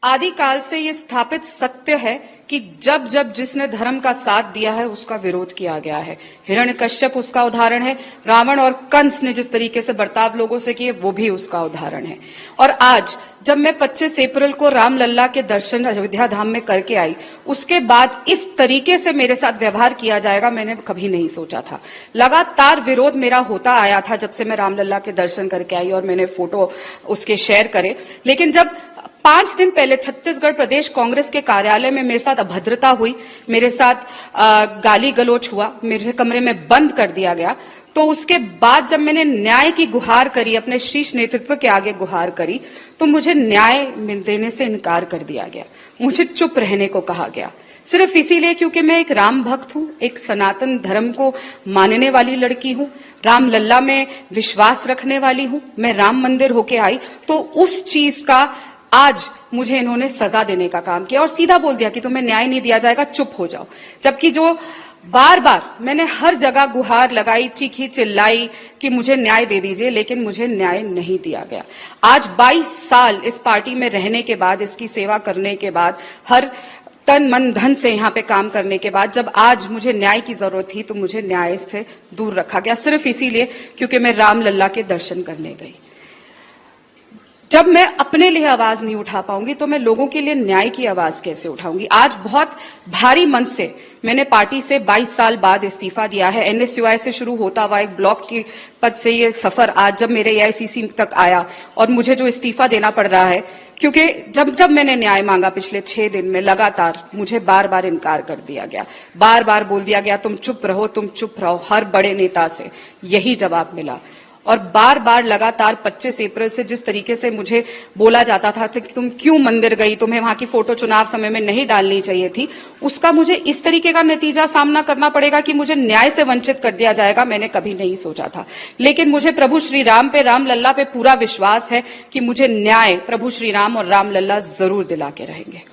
आदिकाल से ये स्थापित सत्य है कि जब जब जिसने धर्म का साथ दिया है उसका विरोध किया गया है। हिरण्यकश्यप उसका उदाहरण है, रावण और कंस ने जिस तरीके से बर्ताव लोगों से किए वो भी उसका उदाहरण है। और आज जब मैं 25 अप्रैल को रामलल्ला के दर्शन अयोध्या धाम में करके आई, उसके बाद इस तरीके से मेरे साथ व्यवहार किया जाएगा मैंने कभी नहीं सोचा था। लगातार विरोध मेरा होता आया था जब से मैं रामलल्ला के दर्शन करके आई और मैंने फोटो उसके शेयर करे। लेकिन जब 5 दिन पहले छत्तीसगढ़ प्रदेश कांग्रेस के कार्यालय में मेरे साथ अभद्रता हुई, मेरे साथ गाली गलौच हुआ, मेरे कमरे में बंद कर दिया गया, तो उसके बाद जब मैंने न्याय की गुहार करी, अपने शीर्ष नेतृत्व के आगे गुहार करी, तो मुझे न्याय देने से इनकार कर दिया गया। मुझे चुप रहने को कहा गया, सिर्फ इसीलिए क्योंकि मैं एक राम भक्त हूं, एक सनातन धर्म को मानने वाली लड़की हूं, रामलल्ला में विश्वास रखने वाली हूं। मैं राम मंदिर होके आई तो उस चीज का आज मुझे इन्होंने सजा देने का काम किया और सीधा बोल दिया कि तुम्हें न्याय नहीं दिया जाएगा, चुप हो जाओ। जबकि जो बार बार मैंने हर जगह गुहार लगाई, चीखी चिल्लाई कि मुझे न्याय दे दीजिए, लेकिन मुझे न्याय नहीं दिया गया। आज 22 साल इस पार्टी में रहने के बाद, इसकी सेवा करने के बाद, हर तन मन धन से यहाँ पे काम करने के बाद, जब आज मुझे न्याय की जरूरत थी तो मुझे न्याय से दूर रखा गया, सिर्फ इसीलिए क्योंकि मैं रामलल्ला के दर्शन करने गई। जब मैं अपने लिए आवाज नहीं उठा पाऊंगी तो मैं लोगों के लिए न्याय की आवाज कैसे उठाऊंगी। आज बहुत भारी मन से मैंने पार्टी से 22 साल बाद इस्तीफा दिया है। एनएसयूआई से शुरू होता हुआ एक ब्लॉक की पद से ये सफर आज जब मेरे एआईसीसी तक आया और मुझे जो इस्तीफा देना पड़ रहा है, क्योंकि जब जब मैंने न्याय मांगा पिछले 6 दिन में लगातार मुझे बार बार इनकार कर दिया गया, बार बार बोल दिया गया तुम चुप रहो, तुम चुप रहो। हर बड़े नेता से यही जवाब मिला और बार बार लगातार 25 अप्रैल से जिस तरीके से मुझे बोला जाता था कि तुम क्यों मंदिर गई, तुम्हें वहां की फोटो चुनाव समय में नहीं डालनी चाहिए थी, उसका मुझे इस तरीके का नतीजा सामना करना पड़ेगा कि मुझे न्याय से वंचित कर दिया जाएगा, मैंने कभी नहीं सोचा था। लेकिन मुझे प्रभु श्री राम पे, रामलल्ला पे पूरा विश्वास है कि मुझे न्याय प्रभु श्री राम और रामलल्ला जरूर दिला के रहेंगे।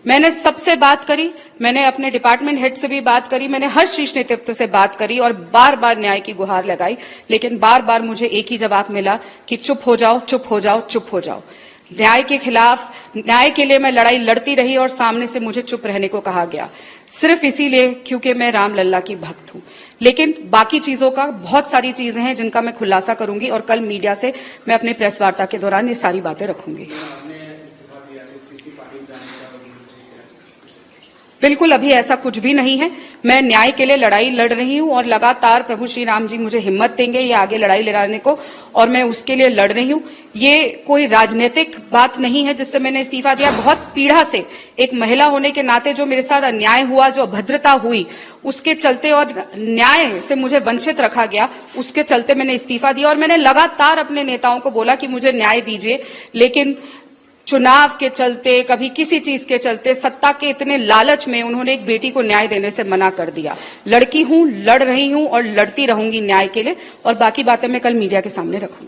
मैंने सबसे बात करी, मैंने अपने डिपार्टमेंट हेड से भी बात करी, मैंने हर शीर्ष नेतृत्व से बात करी और बार बार न्याय की गुहार लगाई, लेकिन बार बार मुझे एक ही जवाब मिला कि चुप हो जाओ, चुप हो जाओ, चुप हो जाओ। न्याय के खिलाफ, न्याय के लिए मैं लड़ाई लड़ती रही और सामने से मुझे चुप रहने को कहा गया, सिर्फ इसीलिए क्योंकि मैं रामलल्ला की भक्त हूं। लेकिन बाकी चीजों का, बहुत सारी चीजें हैं जिनका मैं खुलासा करूंगी और कल मीडिया से मैं अपनी प्रेस वार्ता के दौरान ये सारी बातें रखूंगी। बिल्कुल अभी ऐसा कुछ भी नहीं है। मैं न्याय के लिए लड़ाई लड़ रही हूं और लगातार प्रभु श्री राम जी मुझे हिम्मत देंगे ये आगे लड़ाई लड़ाने को और मैं उसके लिए लड़ रही हूं। ये कोई राजनीतिक बात नहीं है जिससे मैंने इस्तीफा दिया। बहुत पीड़ा से एक महिला होने के नाते जो मेरे साथ अन्याय हुआ, जो अभद्रता हुई, उसके चलते और न्याय से मुझे वंचित रखा गया, उसके चलते मैंने इस्तीफा दिया और मैंने लगातार अपने नेताओं को बोला कि मुझे न्याय दीजिए। लेकिन चुनाव के चलते, कभी किसी चीज के चलते, सत्ता के इतने लालच में उन्होंने एक बेटी को न्याय देने से मना कर दिया। लड़की हूं, लड़ रही हूं और लड़ती रहूंगी न्याय के लिए और बाकी बातें मैं कल मीडिया के सामने रखूंगी।